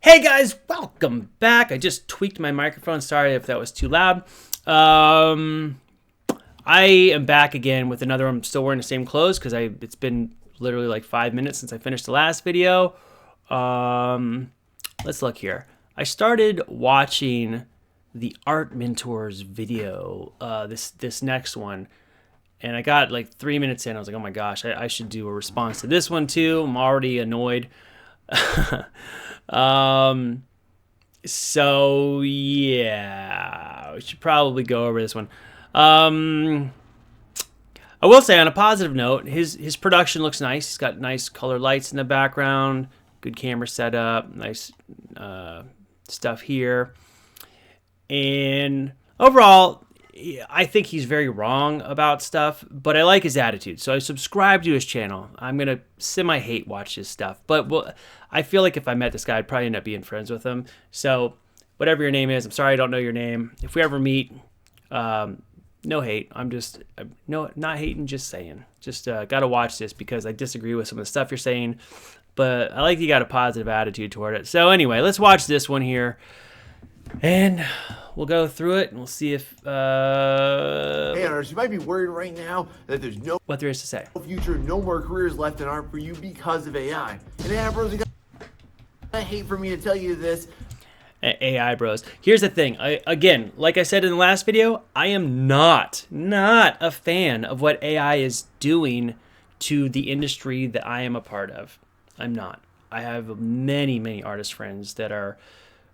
Hey guys, welcome back. I just tweaked my microphone. Sorry if that was too loud. I am back again with another. I'm still wearing the same clothes because it's been literally like 5 minutes since I finished the last video. Let's look here. I started watching the Art Mentors video, this next one, and I got like 3 minutes in. I was like, oh my gosh, I should do a response to this one too. I'm already annoyed. So yeah, we should probably go over this one. I will say on a positive note, his production looks nice. He's got nice color lights in the background, good camera setup, nice stuff here. And overall, I think he's very wrong about stuff, but I like his attitude. So I subscribe to his channel. I'm going to semi-hate watch his stuff. But I feel like if I met this guy, I'd probably end up being friends with him. So whatever your name is, I'm sorry I don't know your name. If we ever meet, no hate. Not hating, just saying. Just got to watch this because I disagree with some of the stuff you're saying. But I like you got a positive attitude toward it. So anyway, let's watch this one here. And we'll go through it and we'll see if Hey artists, you might be worried right now that there's no what there is to say. future, no more careers left in art for you because of AI. And AI bros, I hate for me to tell you this. AI bros. Here's the thing. Again, like I said in the last video, I am not a fan of what AI is doing to the industry that I am a part of. I'm not. I have many artist friends that are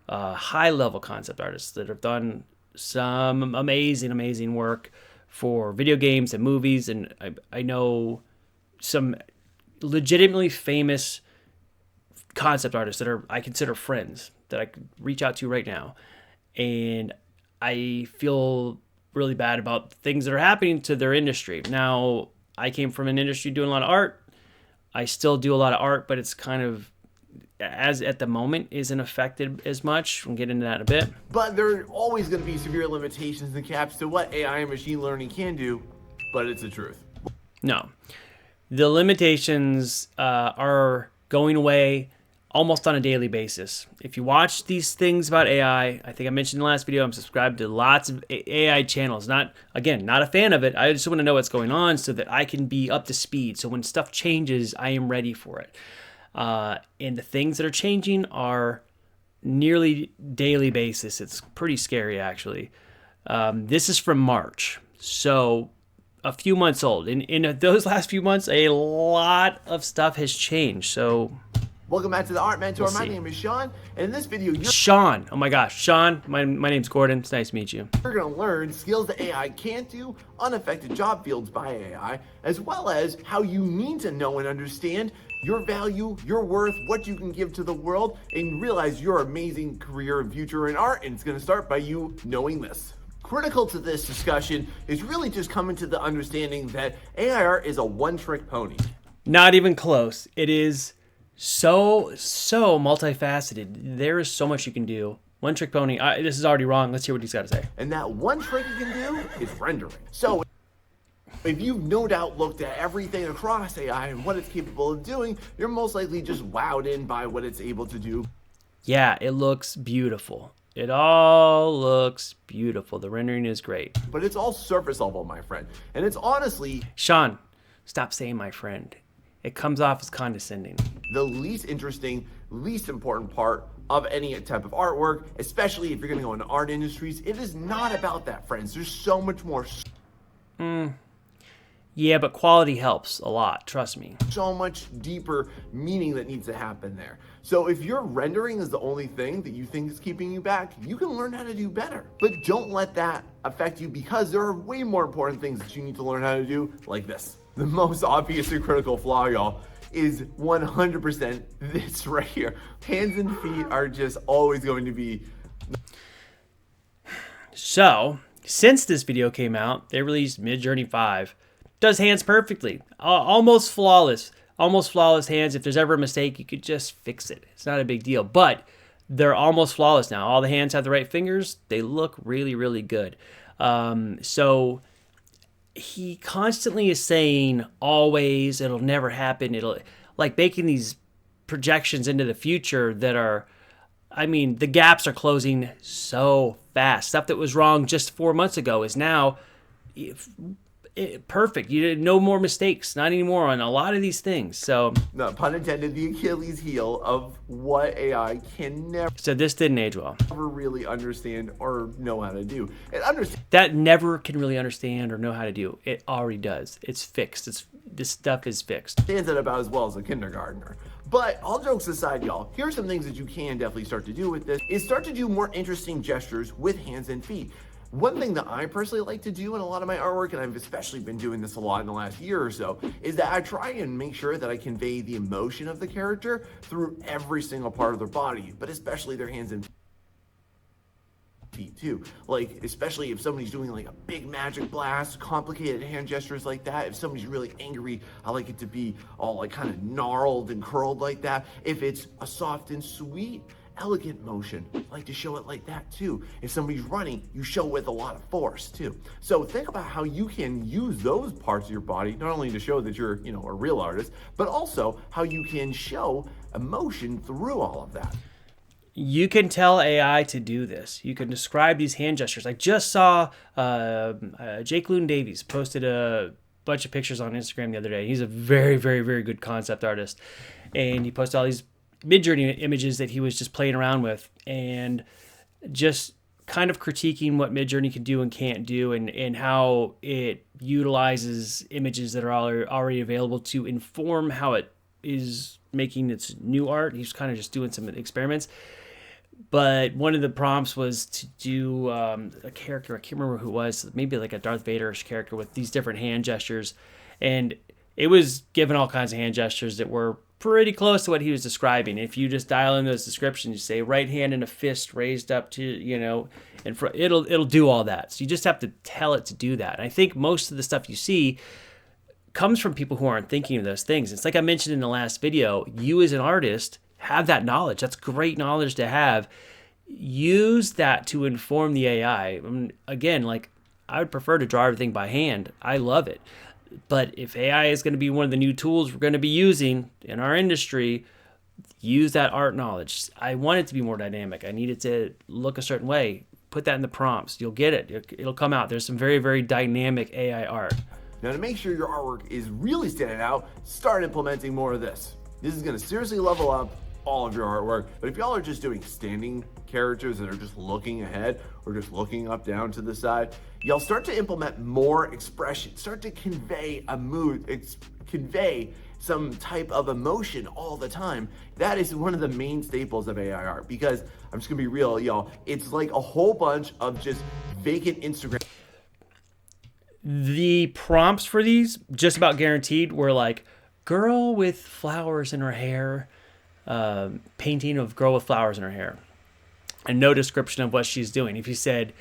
high-level concept artists that have done some amazing work for video games and movies, and I know some legitimately famous concept artists that I consider friends that I could reach out to right now, and I feel really bad about things that are happening to their industry. Now, I came from an industry doing a lot of art. I still do a lot of art, but it's kind of, as at the moment, isn't affected as much. We'll get into that in a bit. But there are always going to be severe limitations and caps to what AI and machine learning can do, but it's the truth. No. The limitations are going away almost on a daily basis. If you watch these things about AI, I think I mentioned in the last video, I'm subscribed to lots of AI channels. Not a fan of it. I just want to know what's going on so that I can be up to speed. So when stuff changes, I am ready for it. And the things that are changing are nearly daily basis. It's pretty scary, actually. This is from March, so a few months old. In those last few months, a lot of stuff has changed. So Welcome back to the Art Mentor. My name is Sean, and in this video, Sean. Oh my gosh, Sean. My name's Gordon. It's nice to meet you. you're going to learn skills that AI can't do, unaffected job fields by AI, as well as how you need to know and understand your value, your worth, what you can give to the world, and realize your amazing career and future in art. And it's going to start by you knowing this. Critical to this discussion is really just coming to the understanding that AI art is a one-trick pony. Not even close. It is so multifaceted. There is so much you can do. One trick pony. This is already wrong. Let's hear what he's got to say. And that one trick you can do is rendering. So if you've no doubt looked at everything across AI and what it's capable of doing, you're most likely just wowed in by what it's able to do. Yeah, it looks beautiful. It all looks beautiful. The rendering is great. But it's all surface level, my friend. And it's honestly, Sean, stop saying my friend. It comes off as condescending. the least interesting, least important part of any type of artwork, especially if you're going to go into art industries. It is not about that, friends. There's so much more. Yeah, but quality helps a lot. Trust me. So much deeper meaning that needs to happen there. So if your rendering is the only thing that you think is keeping you back, you can learn how to do better. But don't let that affect you, because there are way more important things that you need to learn how to do, like this. The most obvious and critical flaw, y'all, is 100% this right here. Hands and feet are just always going to be. So, since this video came out, they released Midjourney 5. Does hands perfectly. Almost flawless. Almost flawless hands. If there's ever a mistake, you could just fix it. It's not a big deal. But they're almost flawless now. All the hands have the right fingers. They look really good. So he constantly is saying always, it'll never happen. It'll, like, making these projections into the future that are I mean, the gaps are closing so fast. Stuff that was wrong just 4 months ago is now perfect. No more mistakes, not anymore on a lot of these things. So, no pun intended, the Achilles heel of what AI can never so this didn't age well. really understand or know how to do. It That never can really understand or know how to do. It already does. It's fixed. This stuff is fixed. understands it about as well as a kindergartner. But all jokes aside, y'all, here are some things that you can definitely start to do with this, is start to do more interesting gestures with hands and feet. One thing that I personally like to do in a lot of my artwork, and I've especially been doing this a lot in the last year or so, is that I try and make sure that I convey the emotion of the character through every single part of their body, but especially their hands and feet too. Like, especially if somebody's doing like a big magic blast, complicated hand gestures like that. If somebody's really angry, I like it to be all like kind of gnarled and curled like that. If it's a soft and sweet, elegant motion, I like to show it like that too. If somebody's running, you show with a lot of force too. So think about how you can use those parts of your body, not only to show that you're, a real artist, but also how you can show emotion through all of that. You can tell AI to do this. You can describe these hand gestures. I just saw Jake Loon Davies posted a bunch of pictures on Instagram the other day. He's a very, very, very good concept artist. And he posted all these Midjourney images that he was just playing around with and just kind of critiquing what Midjourney can do and can't do, and how it utilizes images that are already available to inform how it is making its new art. He's kind of just doing some experiments. But one of the prompts was to do a character, I can't remember who it was, maybe like a Darth Vader-ish character with these different hand gestures. And it was given all kinds of hand gestures that were pretty close to what he was describing. If you just dial in those descriptions, you say right hand and a fist raised up to, and it'll do all that. So you just have to tell it to do that. And I think most of the stuff you see comes from people who aren't thinking of those things. It's like I mentioned in the last video, you as an artist have that knowledge. That's great knowledge to have. Use that to inform the AI. I mean, again, like, I would prefer to draw everything by hand. I love it. But if AI is going to be one of the new tools we're going to be using in our industry, use that art knowledge. I want it to be more dynamic. I need it to look a certain way. Put that in the prompts. You'll get it. It'll come out. There's some very, very dynamic AI art. Now, to make sure your artwork is really standing out, start implementing more of this. This is going to seriously level up all of your artwork. But if y'all are just doing standing characters that are just looking ahead or just looking up, down, to the side, y'all start to implement more expression, start to convey a mood, convey some type of emotion all the time. That is one of the main staples of AI art, because I'm just gonna be real, y'all, it's like a whole bunch of just vacant Instagram. The prompts for these, just about guaranteed, were like, girl with flowers in her hair, painting of girl with flowers in her hair, and no description of what she's doing. If you said,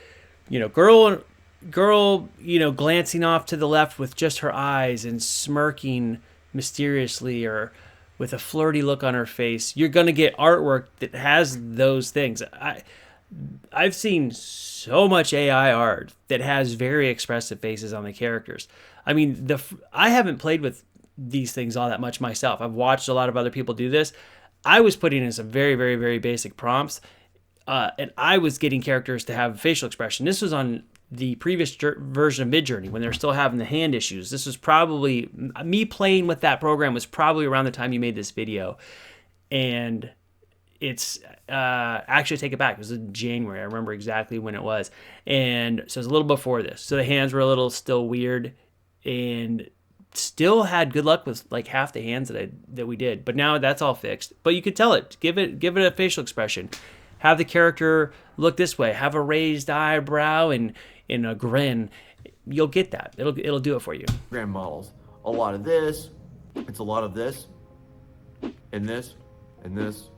girl, glancing off to the left with just her eyes and smirking mysteriously, or with a flirty look on her face, you're going to get artwork that has those things. I've seen so much AI art that has very expressive faces on the characters. I mean, I haven't played with these things all that much myself. I've watched a lot of other people do this. I was putting in some very, very, very basic prompts, and I was getting characters to have facial expression. This was on the previous version of Midjourney when they're still having the hand issues. This was probably, me playing with that program was probably around the time you made this video. And it's, actually take it back, it was in January. I remember exactly when it was. And so it was a little before this. So the hands were a little still weird, and still had good luck with like half the hands that we did. But now that's all fixed. But you could tell it, give it a facial expression. Have the character look this way, have a raised eyebrow and a grin. You'll get that. It'll do it for you. Instagram models. A lot of this. It's a lot of this. And this. And this.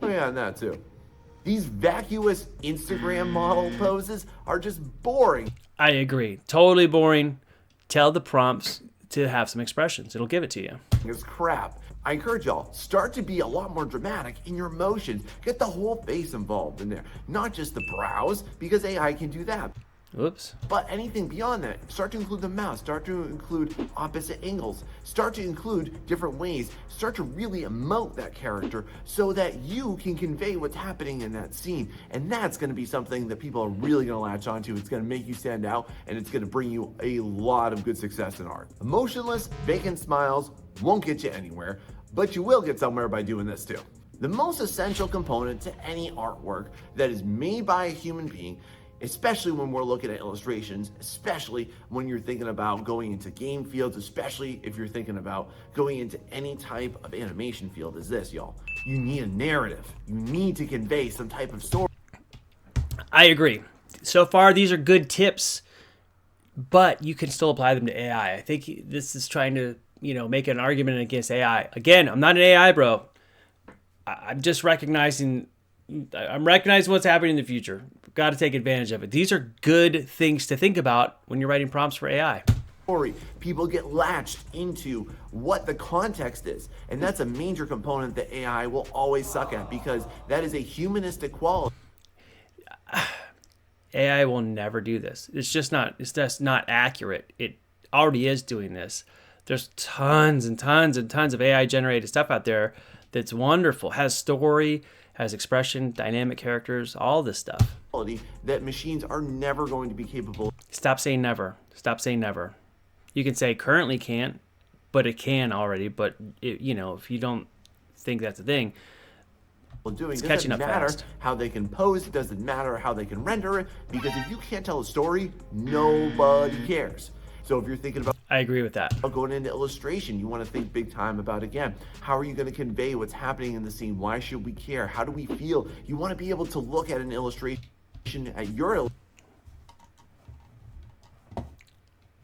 Oh yeah, and that too. These vacuous Instagram model poses are just boring. I agree. Totally boring. Tell the prompts to have some expressions. It'll give it to you. It's crap. I encourage y'all, start to be a lot more dramatic in your emotions. Get the whole face involved in there, not just the brows, because AI can do that. Whoops. But anything beyond that, start to include the mouth, start to include opposite angles, start to include different ways, start to really emote that character so that you can convey what's happening in that scene. And that's going to be something that people are really going to latch onto. It's going to make you stand out, and it's going to bring you a lot of good success in art. Emotionless, vacant smiles won't get you anywhere, but you will get somewhere by doing this too. The most essential component to any artwork that is made by a human being, especially when we're looking at illustrations, especially when you're thinking about going into game fields, especially if you're thinking about going into any type of animation field, is this, y'all. You need a narrative. You need to convey some type of story. I agree. So far, these are good tips, but you can still apply them to AI. I think this is trying to, make an argument against AI. Again, I'm not an AI bro. I'm just recognizing what's happening in the future. Got to take advantage of it. These are good things to think about when you're writing prompts for AI. People get latched into what the context is, and that's a major component that AI will always suck at, because that is a humanistic quality. AI will never do this. It's just not accurate. It already is doing this. There's tons and tons and tons of AI generated stuff out there that's wonderful, has story, has expression, dynamic characters, all this stuff. That machines are never going to be capable. Stop saying never. Stop saying never. You can say currently can't, but it can already. But if you don't think that's a thing, Doing. It's It catching doesn't up matter fast. how they can pose, it doesn't matter how they can render it, because if you can't tell a story, nobody cares. So if you're thinking about I agree with that. going into illustration, you want to think big time about, again, how are you going to convey what's happening in the scene? Why should we care? How do we feel? You want to be able to look at an illustration, at your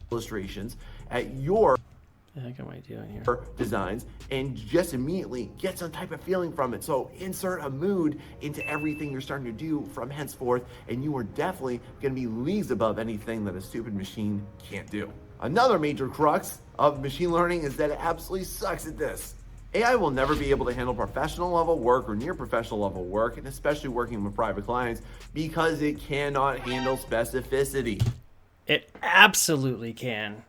illustrations, at your What am I doing here? designs, and just immediately get some type of feeling from it. So insert a mood into everything you're starting to do from henceforth, and you are definitely going to be leagues above anything that a stupid machine can't do. Another major crux of machine learning is that it absolutely sucks at this. AI will never be able to handle professional level work or near professional level work, and especially working with private clients, because it cannot handle specificity. It absolutely can.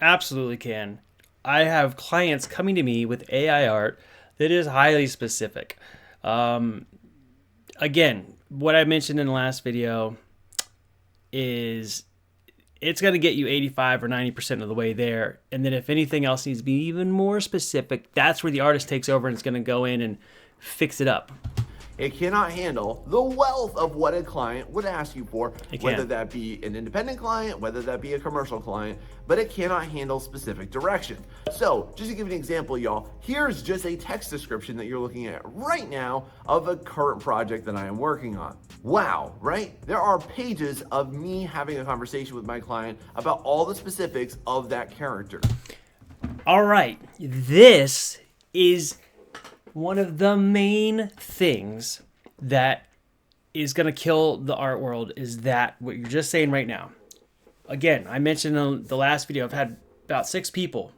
Absolutely can. I have clients coming to me with AI art that is highly specific. Again, what I mentioned in the last video is it's going to get you 85 or 90% of the way there. And then if anything else needs to be even more specific, that's where the artist takes over and it's going to go in and fix it up. It cannot handle the wealth of what a client would ask you for, whether that be an independent client, whether that be a commercial client, but it cannot handle specific direction. So just to give you an example, y'all, here's just a text description that you're looking at right now of a current project that I am working on. Wow, right? There are pages of me having a conversation with my client about all the specifics of that character. All right, this is one of the main things that is going to kill the art world is that what you're just saying right now. Again, I mentioned in the last video, I've had about 6 people,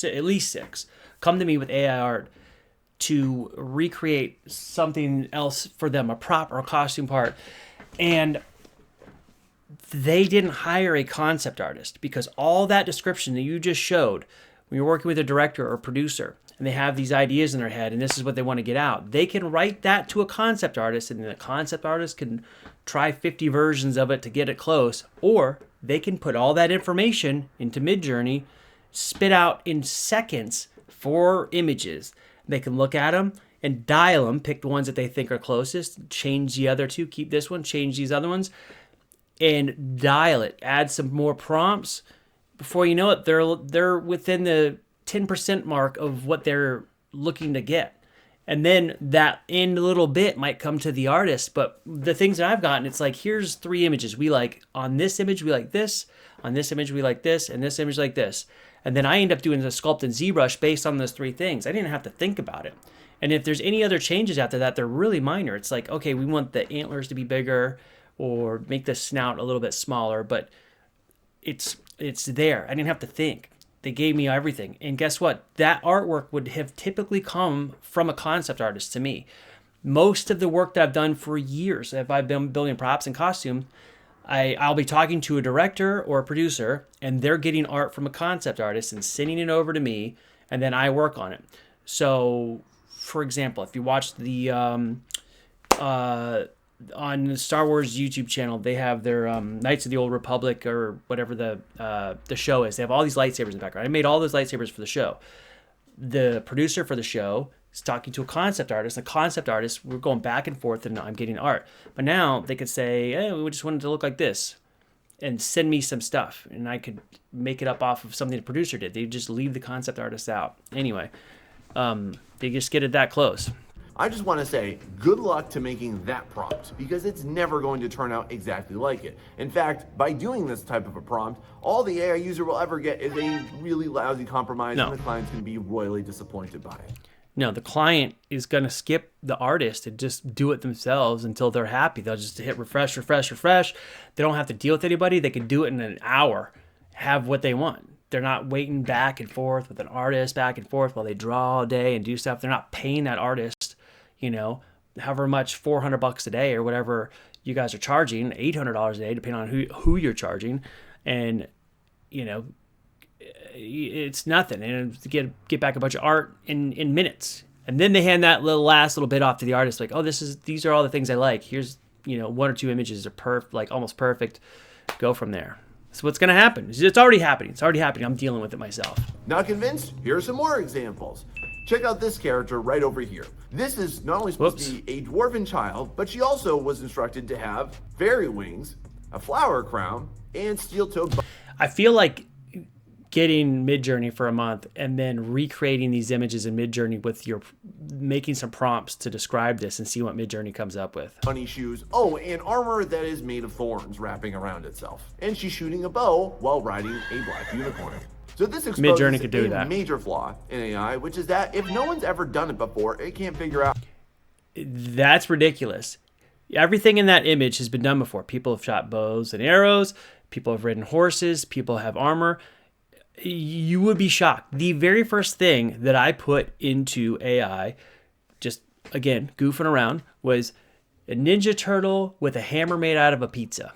at least 6, come to me with AI art to recreate something else for them, a prop or a costume part. And they didn't hire a concept artist, because all that description that you just showed, when you're working with a director or producer, and they have these ideas in their head and this is what they want to get out, they can write that to a concept artist, and then the concept artist can try 50 versions of it to get it close, or they can put all that information into Midjourney, spit out in seconds 4 images. They can look at them and dial them, pick the ones that they think are closest, change the other 2, keep this one, change these other ones, and dial it, add some more prompts. Before you know it, they're within the 10% mark of what they're looking to get. And then that end little bit might come to the artist. But the things that I've gotten, it's like, here's 3 images. We like, on this image, we like this. On this image, we like this. And this image like this. And then I end up doing the sculpt in ZBrush based on those 3 things. I didn't have to think about it. And if there's any other changes after that, they're really minor. It's like, okay, we want the antlers to be bigger or make the snout a little bit smaller. But it's there. I didn't have to think. They gave me everything. And guess what? That artwork would have typically come from a concept artist to me. Most of the work that I've done for years, if I've been building props and costume, I'll be talking to a director or a producer, and they're getting art from a concept artist and sending it over to me, and then I work on it. So, for example, if you watch the on the Star Wars YouTube channel, they have their Knights of the Old Republic or whatever the show is. They have all these lightsabers in the background. I made all those lightsabers for the show. The producer for the show is talking to a concept artist. The concept artist, we're going back and forth, and I'm getting art. But now they could say, "Hey, we just wanted to look like this," and send me some stuff, and I could make it up off of something the producer did. They just leave the concept artist out. Anyway, they just get it that close. I just want to say good luck to making that prompt, because it's never going to turn out exactly like it. In fact, by doing this type of a prompt, all the AI user will ever get is a really lousy compromise, and the client's going to be royally disappointed by it. No, the client is going to skip the artist and just do it themselves until they're happy. They'll just hit refresh, refresh, refresh. They don't have to deal with anybody. They can do it in an hour, have what they want. They're not waiting back and forth with an artist back and forth while they draw all day and do stuff. They're not paying that artist, however much, $400 a day or whatever you guys are charging, $800 a day, depending on who you're charging. And, it's nothing. And get back a bunch of art in minutes. And then they hand that last little bit off to the artist, like, oh, these are all the things I like. Here's, one or two images are almost perfect. Go from there. So what's going to happen? It's already happening. I'm dealing with it myself. Not convinced? Here are some more examples. Check out this character right over here. This is not only supposed to be a dwarven child, but she also was instructed to have fairy wings, a flower crown, and steel-toed. I feel like getting Midjourney for a month and then recreating these images in Midjourney with making some prompts to describe this and see what Midjourney comes up with. Bunny shoes. Oh, and armor that is made of thorns wrapping around itself. And she's shooting a bow while riding a black unicorn. So this exposes Midjourney could do that. Major flaw in AI, which is that if no one's ever done it before, it can't figure out. That's ridiculous. Everything in that image has been done before. People have shot bows and arrows. People have ridden horses. People have armor. You would be shocked. The very first thing that I put into AI, just again, goofing around, was a Ninja Turtle with a hammer made out of a pizza.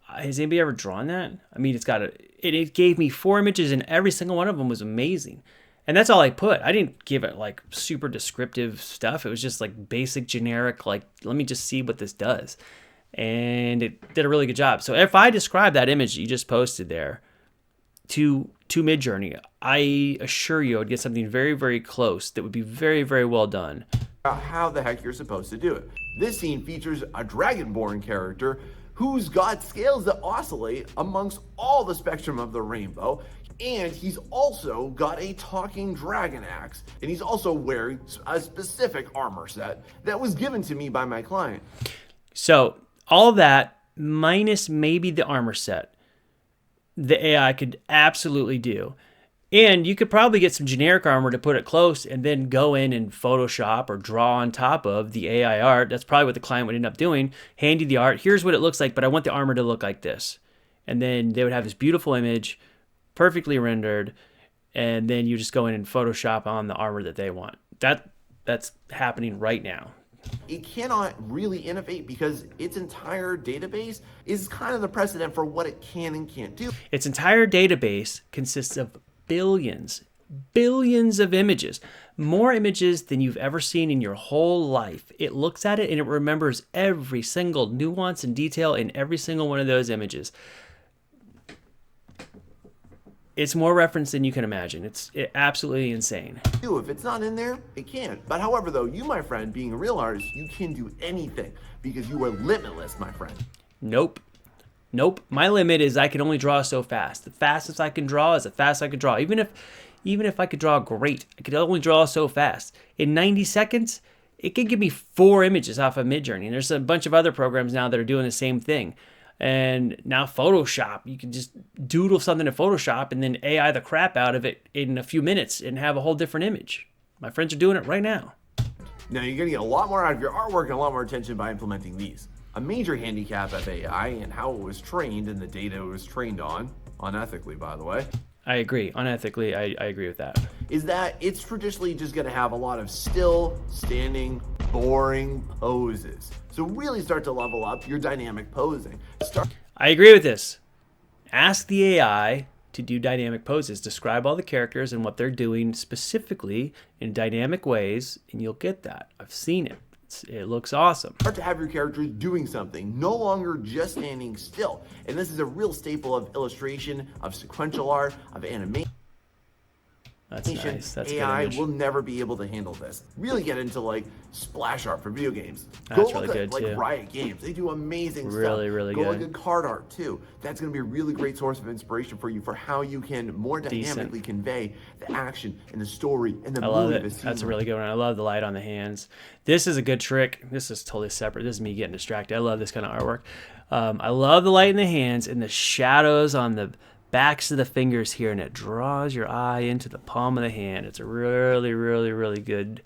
Has anybody ever drawn that? I mean, it gave me 4 images, and every single one of them was amazing. And that's all I put. I didn't give it like super descriptive stuff. It was just like basic, generic, like, let me just see what this does. And it did a really good job. So if I describe that image that you just posted there to Midjourney, I assure you I would get something very, very close that would be very, very well done. How the heck you're supposed to do it. This scene features a dragonborn character who's got scales that oscillate amongst all the spectrum of the rainbow, and he's also got a talking dragon axe, and he's also wearing a specific armor set that was given to me by my client. So all of that minus maybe the armor set, the AI could absolutely do. And you could probably get some generic armor to put it close and then go in and Photoshop or draw on top of the AI art. That's probably what the client would end up doing. Hand you the art. Here's what it looks like, but I want the armor to look like this. And then they would have this beautiful image, perfectly rendered, and then you just go in and Photoshop on the armor that they want. That's happening right now. It cannot really innovate because its entire database is kind of the precedent for what it can and can't do. Its entire database consists of billions of images, more images than you've ever seen in your whole life. It looks at it and it remembers every single nuance and detail in every single one of those images. It's more reference than you can imagine. It's absolutely insane. If it's not in there, it can't. But however, though, you, my friend, being a real artist, you can do anything because you are limitless, my friend. Nope. My limit is I can only draw so fast. The fastest I can draw is the fastest I can draw. Even if I could draw great, I could only draw so fast. In 90 seconds, it can give me 4 images off of Midjourney. And there's a bunch of other programs now that are doing the same thing. And now Photoshop, you can just doodle something in Photoshop and then AI the crap out of it in a few minutes and have a whole different image. My friends are doing it right now. Now you're going to get a lot more out of your artwork and a lot more attention by implementing these. A major handicap of AI and how it was trained and the data it was trained on, unethically by the way. I agree. Unethically, I agree with that. Is that it's traditionally just going to have a lot of still, standing, boring poses. So really start to level up your dynamic posing. I agree with this. Ask the AI to do dynamic poses. Describe all the characters and what they're doing specifically in dynamic ways, and you'll get that. I've seen it. It looks awesome. Start to have your characters doing something, no longer just standing still. And this is a real staple of illustration, of sequential art, of animation. That's nice. That's AI good. will never be able to handle this. Really get into like splash art for video games. That's Go really look at good, too. like Riot Games. They do amazing stuff. Really Go good. look at card art too. That's going to be a really great source of inspiration for you for how you can more dynamically convey the action and the story and the I love mood it. of a scene. That's a really good one. I love the light on the hands. This is a good trick. This is totally separate. This is me getting distracted. I love this kind of artwork. I love the light in the hands and the shadows on the backs of the fingers here, and it draws your eye into the palm of the hand. It's a really good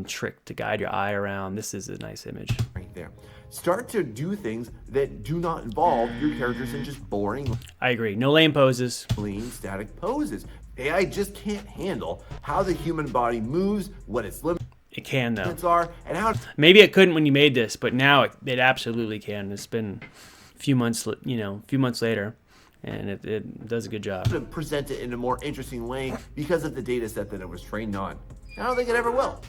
trick to guide your eye around. This is a nice image. Right there. Start to do things that do not involve your characters in just boring, I agree. No lame poses. clean, static poses. AI just can't handle how the human body moves, what its limits It can, though. are, and how Maybe it couldn't when you made this, but now it absolutely can. It's been a few months later, and it does a good job. to present it in a more interesting way because of the data set that it was trained on. I don't think it ever will.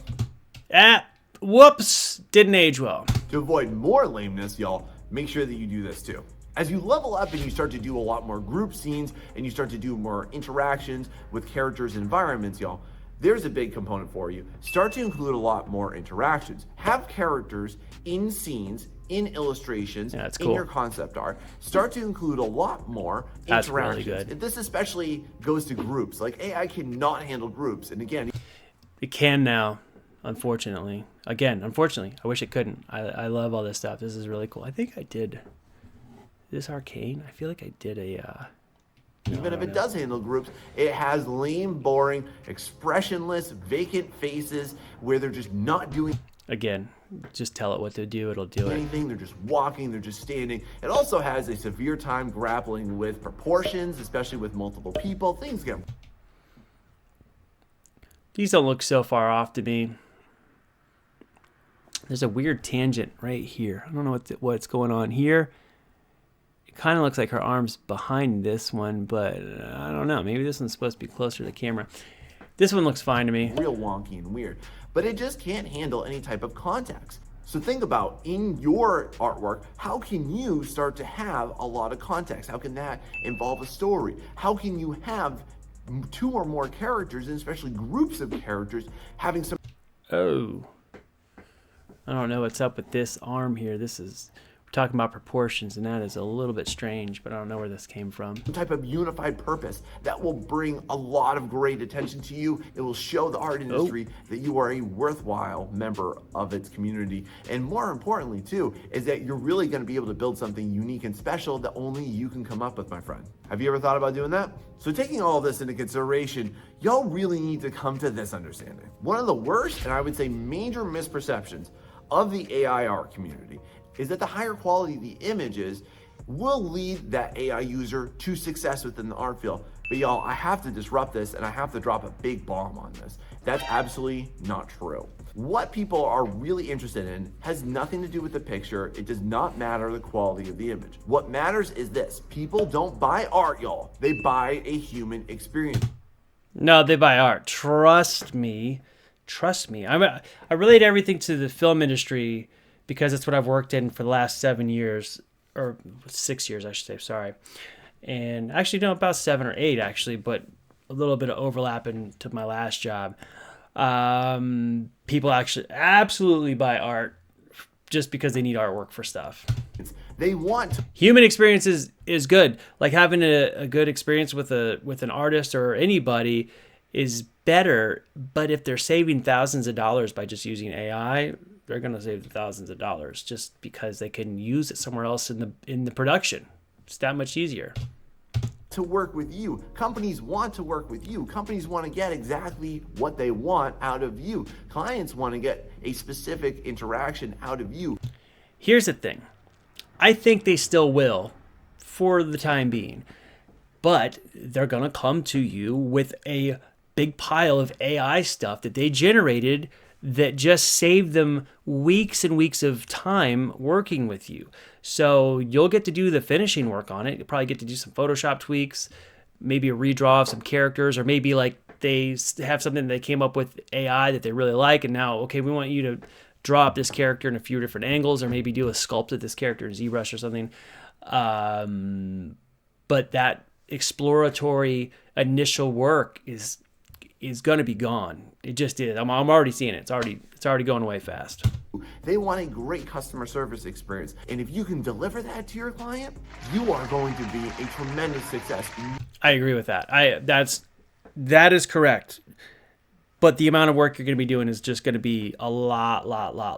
Whoops, didn't age well. To avoid more lameness, y'all, make sure that you do this too. As you level up and you start to do a lot more group scenes and you start to do more interactions with characters and environments, y'all, there's a big component for you. Start to include a lot more interactions. Have characters in scenes, in illustrations, that's in cool. your concept art. Start to include a lot more That's really interactions. good. This especially goes to groups. Like AI cannot handle groups. And again, It can now, unfortunately. Again, unfortunately, I wish it couldn't. I love all this stuff. This is really cool. I think I did this Arcane. I feel like I did a. even if it does handle groups, it has lame, boring, expressionless, vacant faces where they're just not doing Again, just tell it what to do. It'll do it. anything. They're just walking, they're just standing. It also has a severe time grappling with proportions, especially with multiple people. Things get These don't look so far off to me. There's a weird tangent right here. I don't know what's going on here. It kind of looks like her arm's behind this one, but I don't know. Maybe this one's supposed to be closer to the camera. This one looks fine to me. real wonky and weird, but it just can't handle any type of context. So think about in your artwork, how can you start to have a lot of context? How can that involve a story? How can you have two or more characters, and especially groups of characters, having some Oh. I don't know what's up with this arm here. We're talking about proportions, and that is a little bit strange, but I don't know where this came from. type of unified purpose that will bring a lot of great attention to you. It will show the art industry that you are a worthwhile member of its community. And more importantly, too, is that you're really going to be able to build something unique and special that only you can come up with, my friend. Have you ever thought about doing that? So taking all of this into consideration, y'all really need to come to this understanding. One of the worst, and I would say major misperceptions of the AI art community is that the higher quality the images will lead that AI user to success within the art field. But y'all, I have to disrupt this and I have to drop a big bomb on this. That's absolutely not true. What people are really interested in has nothing to do with the picture. It does not matter the quality of the image. What matters is this: people don't buy art, y'all. They buy a human experience. No, they buy art. Trust me. I relate everything to the film industry because it's what I've worked in for the last 7 years, or 6 years, I should say. Sorry. And actually, no, about 7 or 8, actually, but a little bit of overlap into my last job. People actually absolutely buy art just because they need artwork for stuff. They want Human experience is good. Like having a good experience with an artist or anybody is better, but if they're saving thousands of dollars by just using AI, they're going to save the thousands of dollars just because they can use it somewhere else in the production. It's that much easier. to work with you. Companies want to work with you. Companies want to get exactly what they want out of you. Clients want to get a specific interaction out of you. Here's the thing. I think they still will for the time being, but they're going to come to you with a big pile of AI stuff that they generated that just save them weeks and weeks of time working with you. So you'll get to do the finishing work on it. You'll probably get to do some Photoshop tweaks, maybe a redraw of some characters, or maybe like they have something they came up with AI that they really like, and now, okay, we want you to draw up this character in a few different angles, or maybe do a sculpt of this character in ZBrush or something. But that exploratory initial work is going to be gone. It just is. I'm already seeing it. It's already going away fast. They want a great customer service experience. And if you can deliver that to your client, you are going to be a tremendous success. I agree with that. That is correct. But the amount of work you're going to be doing is just going to be a lot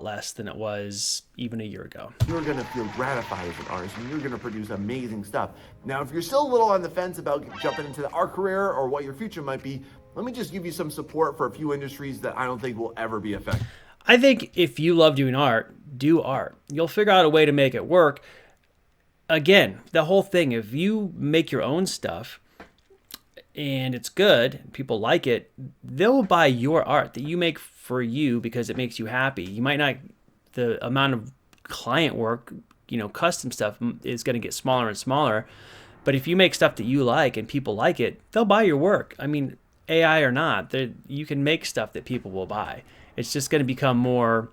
less than it was even a year ago. You're going to feel gratified as an artist, and you're going to produce amazing stuff. Now, if you're still a little on the fence about jumping into the art career or what your future might be, let me just give you some support for a few industries that I don't think will ever be affected. I think if you love doing art, do art. You'll figure out a way to make it work. Again, the whole thing, if you make your own stuff and it's good, people like it, they'll buy your art that you make for you because it makes you happy. You might not, the amount of client work, custom stuff is going to get smaller and smaller. But if you make stuff that you like and people like it, they'll buy your work. I mean, AI or not, you can make stuff that people will buy. It's just going to become more,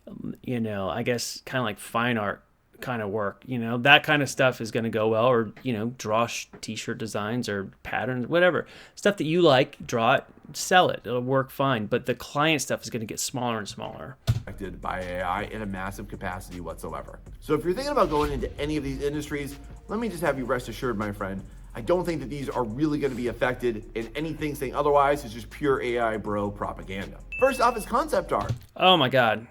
I guess, kind of like fine art kind of work. That kind of stuff is going to go well, or, draw t-shirt designs or patterns, whatever. Stuff that you like, draw it, sell it. It'll work fine. But the client stuff is going to get smaller and smaller. Affected by AI in a massive capacity whatsoever. So if you're thinking about going into any of these industries, let me just have you rest assured, my friend, I don't think that these are really going to be affected, and anything saying otherwise is just pure AI bro propaganda. First off is concept art. Oh my God.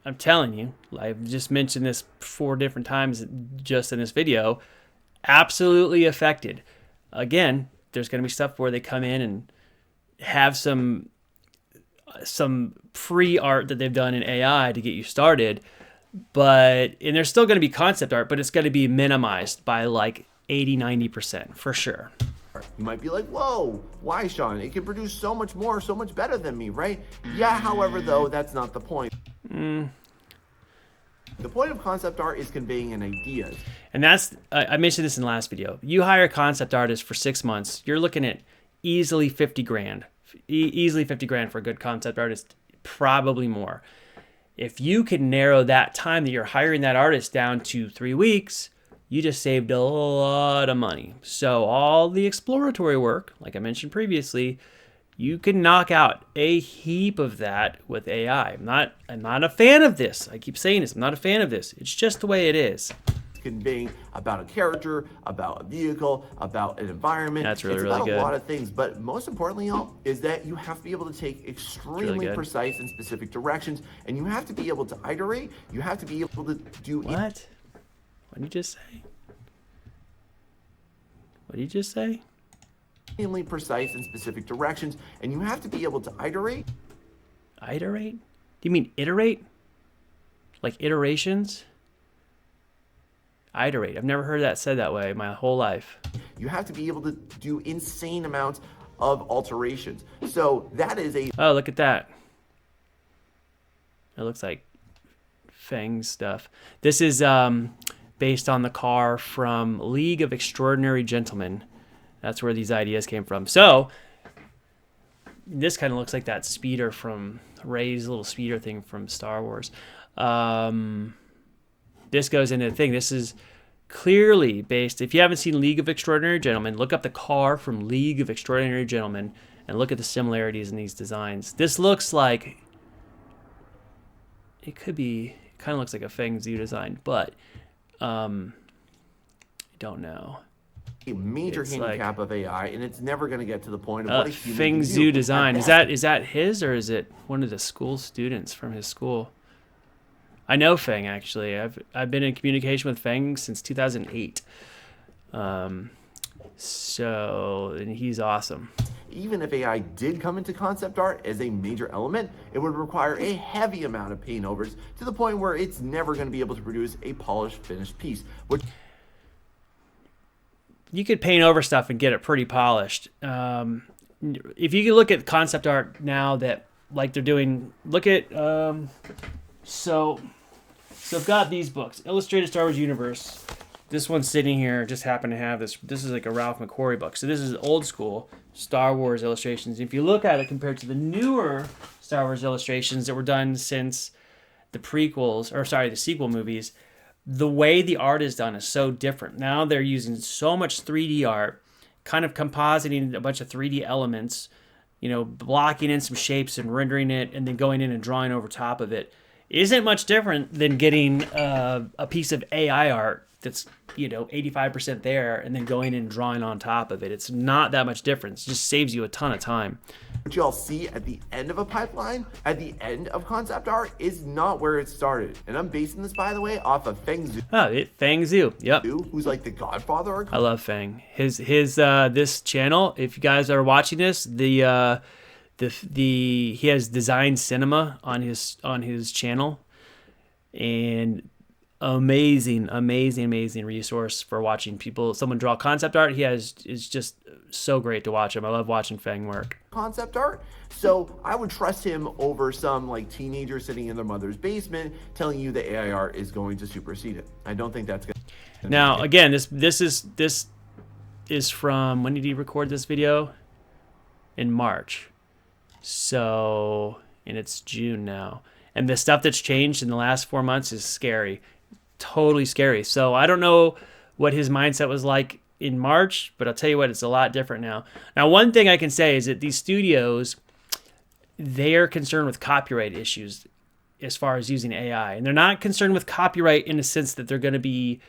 I'm telling you, I've just mentioned this 4 different times just in this video. Absolutely affected. Again, there's going to be stuff where they come in and have some free art that they've done in AI to get you started, and there's still going to be concept art, but it's going to be minimized by like 80-90% for sure. You might be like, whoa, why, Sean? It can produce so much more, so much better than me, right? Yeah, however, though, that's not the point. The point of concept art is conveying an idea. And that's, I mentioned this in the last video. You hire a concept artist for 6 months, you're looking at easily 50 grand. Easily 50 grand for a good concept artist, probably more. If you can narrow that time that you're hiring that artist down to 3 weeks, you just saved a lot of money. So all the exploratory work, like I mentioned previously, you can knock out a heap of that with AI. I'm not a fan of this. I keep saying this. I'm not a fan of this. It's just the way it is. Conveying about a character, about a vehicle, about an environment. That's really, it's really about good. A lot of things, but most importantly, y'all, is that you have to be able to take extremely precise and specific directions, and you have to be able to iterate. You have to be able to do what? What did you just say? What did you just say? extremely precise and specific directions, and you have to be able to iterate. Iterate? Do you mean iterate? Like iterations? Iterate. I've never heard that said that way my whole life. You have to be able to do insane amounts of alterations. So that is a... Oh, look at that. It looks like Fang stuff. This is based on the car from League of Extraordinary Gentlemen. That's where these ideas came from. So this kind of looks like that speeder from Rey's little speeder thing from Star Wars. This goes into the thing. This is clearly based. If you haven't seen League of Extraordinary Gentlemen, look up the car from League of Extraordinary Gentlemen and look at the similarities in these designs. This looks like, it could be, kind of looks like a Feng Zhu design, but I don't know. A major handicap of AI, and it's never going to get to the point of what a human Feng can Zhu do. design. Is that his, or is it one of the school students from his school? I know Feng, actually. I've been in communication with Feng since 2008. And he's awesome. Even if AI did come into concept art as a major element, it would require a heavy amount of paint overs to the point where it's never going to be able to produce a polished, finished piece. You could paint over stuff and get it pretty polished. If you could look at concept art now that like they're doing. Look at so I've got these books, Illustrated Star Wars Universe. This one's sitting here. Just happen to have this. This is like a Ralph McQuarrie book. So this is old school Star Wars illustrations. If you look at it compared to the newer Star Wars illustrations that were done since the prequels, or sorry, the sequel movies, the way the art is done is so different. Now they're using so much 3D art, kind of compositing a bunch of 3D elements, blocking in some shapes and rendering it, and then going in and drawing over top of it. Isn't much different than getting a piece of AI art that's 85% there and then going in and drawing on top of it. It's not that much difference. It just saves you a ton of time. What y'all see at the end of a pipeline, at the end of concept art, is not where it started. And I'm basing this, by the way, off of Feng Zhu. Oh, Feng Zhu. Yep. Who's like the godfather. I love Feng. His this channel, if you guys are watching this, he has Design Cinema on his channel, and amazing resource for watching someone draw concept art. Is just so great to watch him. I love watching Feng work. Concept art. So I would trust him over some like teenager sitting in their mother's basement telling you that AI art is going to supersede it. I don't think that's gonna. Now again, this is from, when did he record this video? In March. So, and it's June now. And the stuff that's changed in the last 4 months is scary. Totally scary. So I don't know what his mindset was like in March, but I'll tell you what, it's a lot different now. Now, one thing I can say is that these studios, they are concerned with copyright issues as far as using AI. And they're not concerned with copyright in the sense that they're going to be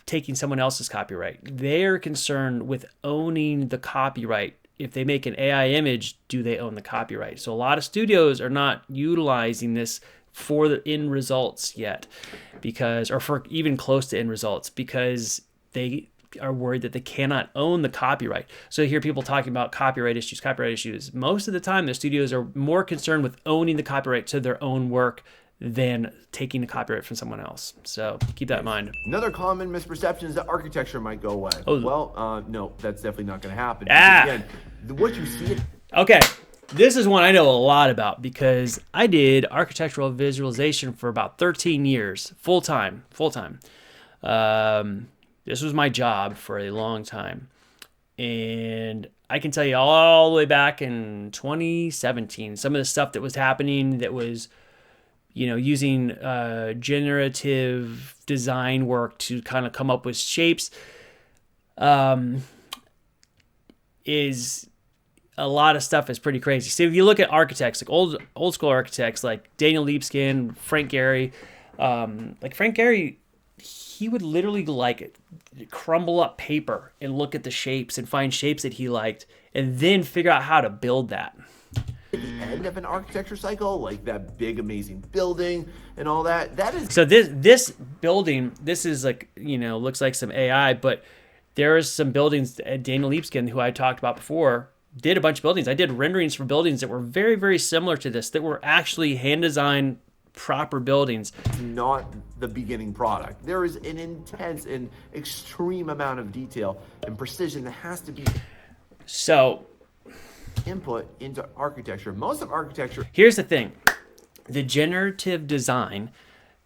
taking someone else's copyright. They're concerned with owning the copyright. If they make an AI image, do they own the copyright? So a lot of studios are not utilizing this for the end results yet, or for even close to end results, because they are worried that they cannot own the copyright. So you hear people talking about copyright issues. Most of the time, the studios are more concerned with owning the copyright to their own work than taking the copyright from someone else. So keep that in mind. Another common misperception is that architecture might go away. Oh. Well, no, that's definitely not going to happen. Ah. Again, what you see. Okay, this is one I know a lot about because I did architectural visualization for about 13 years, full time. This was my job for a long time. And I can tell you all the way back in 2017, some of the stuff that was happening that was, using generative design work to kind of come up with shapes, is a lot of stuff is pretty crazy. So if you look at architects, like old school architects, like Daniel Libeskind, Frank Gehry, he would literally like crumble up paper and look at the shapes and find shapes that he liked and then figure out how to build that. At the end of an architecture cycle, like that big amazing building and all that is. So this building, this is like, looks like some AI, but there is some buildings. Daniel Libeskind, who I talked about before, did a bunch of buildings. I did renderings for buildings that were very, very similar to this, that were actually hand designed proper buildings. Not the beginning product. There is an intense and extreme amount of detail and precision that has to be input into architecture. Most of architecture. Here's the thing. The generative design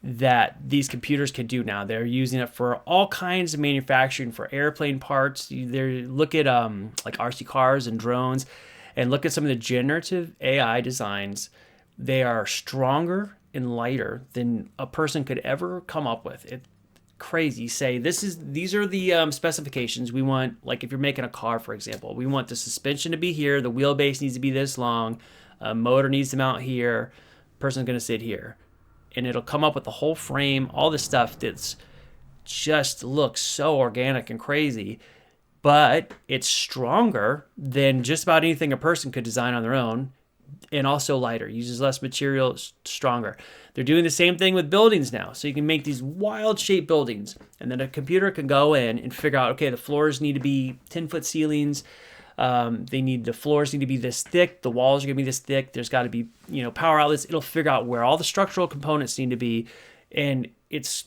that these computers can do now, they're using it for all kinds of manufacturing, for airplane parts. They look at like RC cars and drones, and look at some of the generative AI designs. They are stronger and lighter than a person could ever come up with. It's crazy. Say these are the specifications we want. Like if you're making a car, for example, we want the suspension to be here, the wheelbase needs to be this long, motor needs to mount here, person's going to sit here. And it'll come up with the whole frame, all this stuff that's just looks so organic and crazy, but it's stronger than just about anything a person could design on their own, and also lighter, uses less material, stronger. They're doing the same thing with buildings now. So you can make these wild shaped buildings, and then a computer can go in and figure out, okay, the floors need to be 10-foot ceilings. The floors need to be this thick. The walls are going to be this thick. There's got to be, power outlets. It'll figure out where all the structural components need to be. And it's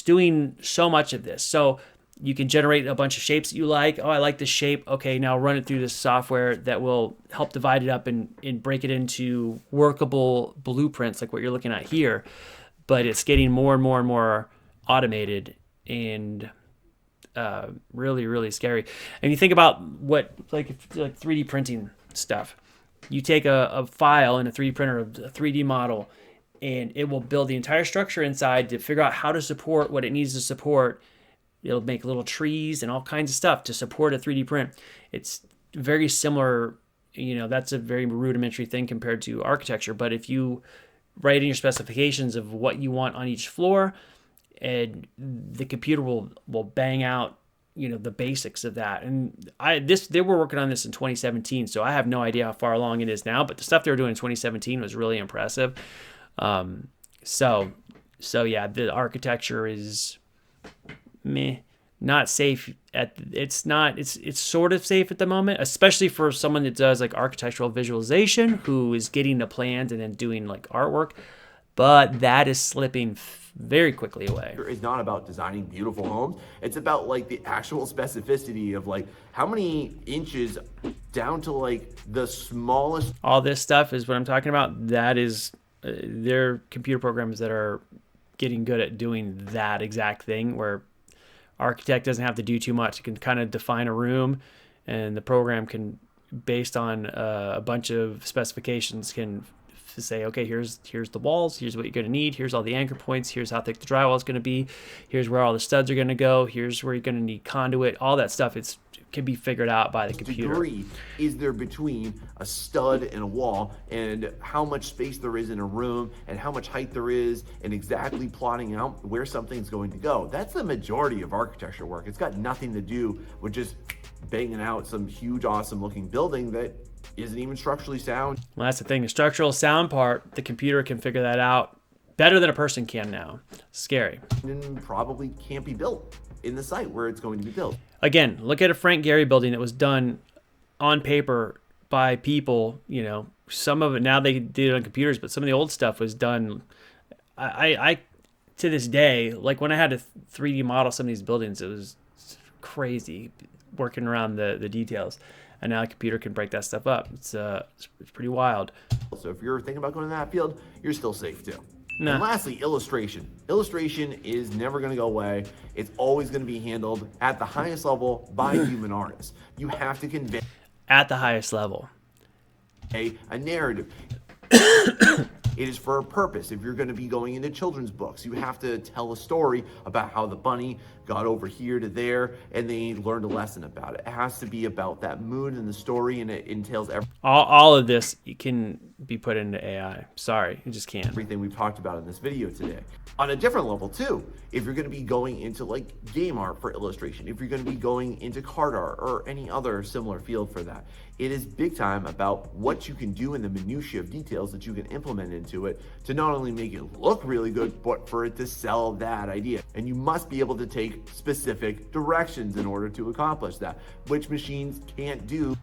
doing so much of this. So You can generate a bunch of shapes that you like. Oh, I like this shape. Okay, now run it through this software that will help divide it up and break it into workable blueprints like what you're looking at here. But it's getting more and more and more automated and really, really scary. And you think about what, like 3D printing stuff. You take a file in a 3D printer, a 3D model, and it will build the entire structure inside to figure out how to support what it needs to support. It'll make little trees and all kinds of stuff to support a 3D print. It's very similar, that's a very rudimentary thing compared to architecture. But if you write in your specifications of what you want on each floor, and the computer will bang out, the basics of that. And they were working on this in 2017, so I have no idea how far along it is now, but the stuff they were doing in 2017 was really impressive. So yeah, the architecture is not safe it's sort of safe at the moment, especially for someone that does like architectural visualization, who is getting the plans and then doing like artwork, but that is slipping very quickly away. It's not about designing beautiful homes. It's about like the actual specificity of like how many inches down to like the smallest. All this stuff is what I'm talking about. That is they're computer programs that are getting good at doing that exact thing, where architect doesn't have to do too much. It can kind of define a room, and the program can, based on a bunch of specifications, can say, okay, here's the walls, here's what you're going to need, here's all the anchor points, here's how thick the drywall is going to be, here's where all the studs are going to go, here's where you're going to need conduit, all that stuff. Can be figured out by the computer. Degree is there between a stud and a wall, and how much space there is in a room, and how much height there is, and exactly plotting out where something's going to go. That's the majority of architecture work. It's got nothing to do with just banging out some huge, awesome looking building that isn't even structurally sound. Well, that's the thing. The structural sound part, the computer can figure that out better than a person can now. Scary. And probably can't be built in the site where it's going to be built. Again, look at a Frank Gehry building that was done on paper by people. Some of it now they did it on computers, but some of the old stuff was done. I to this day, like when I had to 3D model some of these buildings, it was crazy working around the details. And now a computer can break that stuff up. It's pretty wild. So if you're thinking about going to that field, you're still safe too. Nah. And lastly, illustration. Illustration is never going to go away. It's always going to be handled at the highest level by human artists. You have to convey at the highest level a narrative. It is for a purpose. If you're going to be going into children's books, you have to tell a story about how the bunny got over here to there and they learned a lesson about it. It has to be about that mood and the story, and it entails all of this can be put into AI. Sorry, you just can't. Everything we've talked about in this video today. On a different level too, if you're going to be going into like game art for illustration, if you're going to be going into card art or any other similar field for that, it is big time about what you can do in the minutiae of details that you can implement into it to not only make it look really good, but for it to sell that idea. And you must be able to take specific directions in order to accomplish that, which machines can't do.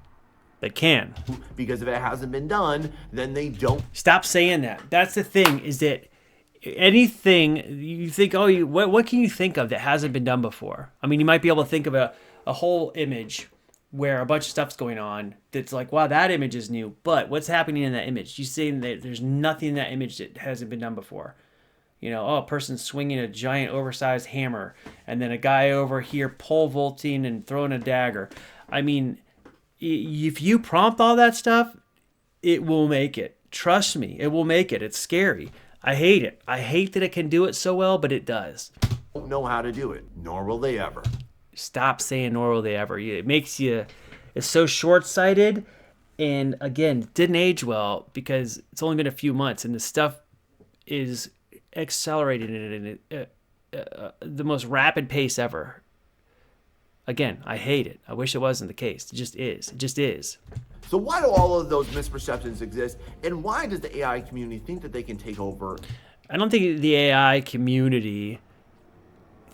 They can. Because if it hasn't been done, then they don't. Stop saying that. That's the thing, is that anything you think, what can you think of that hasn't been done before? I mean, you might be able to think of a whole image where a bunch of stuff's going on that's like, wow, that image is new, but what's happening in that image? You saying that there's nothing in that image that hasn't been done before. A person swinging a giant oversized hammer, and then a guy over here pole vaulting and throwing a dagger. I mean, if you prompt all that stuff, it will make it. Trust me, it will make it. It's scary. I hate it. I hate that it can do it so well, but it does. Don't know how to do it, nor will they ever. Stop saying nor will they ever. It makes you, it's so short-sighted, and again, it didn't age well because it's only been a few months, and the stuff is accelerated in the most rapid pace ever. Again, I hate it. I wish it wasn't the case. It just is. It just is. So why do all of those misperceptions exist, and why does the AI community think that they can take over? I don't think the AI community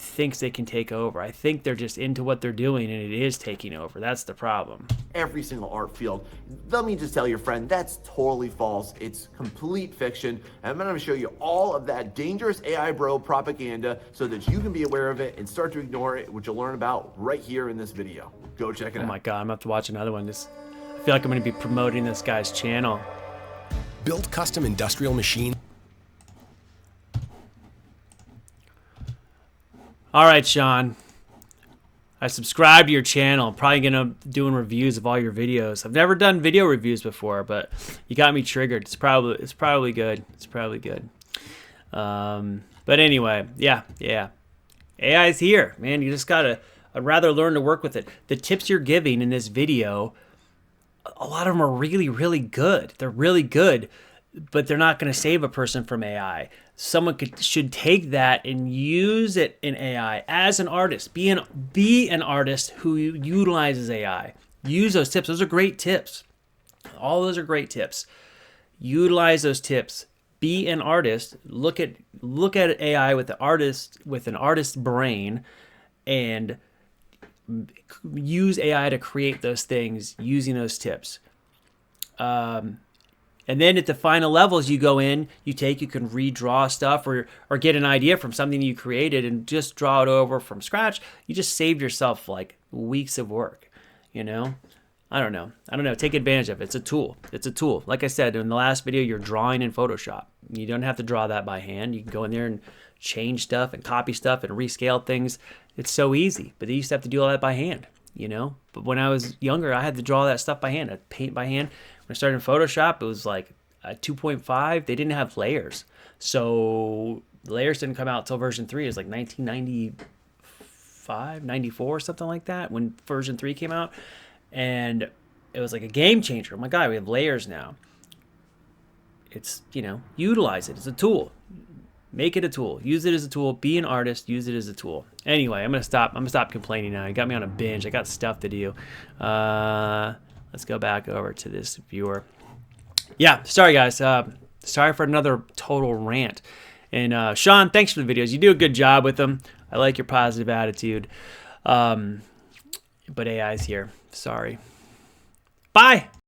thinks they can take over. I think they're just into what they're doing, and it is taking over. That's the problem. Every single art field. Let me just tell your friend, that's totally false. It's complete fiction. And I'm going to show you all of that dangerous AI bro propaganda so that you can be aware of it and start to ignore it, which you'll learn about right here in this video. Go check it out. Oh my God, I'm going to have to watch another one. I feel like I'm going to be promoting this guy's channel. Build custom industrial machines. All right, Sean. I subscribe to your channel. I'm probably going to be doing reviews of all your videos. I've never done video reviews before, but you got me triggered. It's probably good. It's probably good. But anyway, yeah. AI is here, man. You just got to I'd rather learn to work with it. The tips you're giving in this video, a lot of them are really, really good. They're really good, but they're not going to save a person from AI. Someone should take that and use it in AI as an artist. Be an artist who utilizes AI. Use those tips. Those are great tips. All those are great tips. Utilize those tips. Be an artist. Look at AI with an artist's brain, and use AI to create those things using those tips. And then at the final levels, you go in, you can redraw stuff or get an idea from something you created and just draw it over from scratch. You just saved yourself like weeks of work, you know? I don't know. Take advantage of it. It's a tool. Like I said, in the last video, you're drawing in Photoshop. You don't have to draw that by hand. You can go in there and change stuff and copy stuff and rescale things. It's so easy, but they used to have to do all that by hand, you know? But when I was younger, I had to draw that stuff by hand. I'd paint by hand. When I started in Photoshop, it was like a 2.5. They didn't have layers. So the layers didn't come out until version 3. It was like 1995, 94, something like that when version 3 came out. And it was like a game changer. Oh my God, we have layers now. It's, utilize it. It's a tool. Make it a tool. Use it as a tool. Be an artist. Use it as a tool. Anyway, I'm gonna stop complaining now. You got me on a binge. I got stuff to do. Let's go back over to this viewer. Yeah, sorry guys. Sorry for another total rant. And Sean, thanks for the videos. You do a good job with them. I like your positive attitude. But AI's here. Sorry. Bye.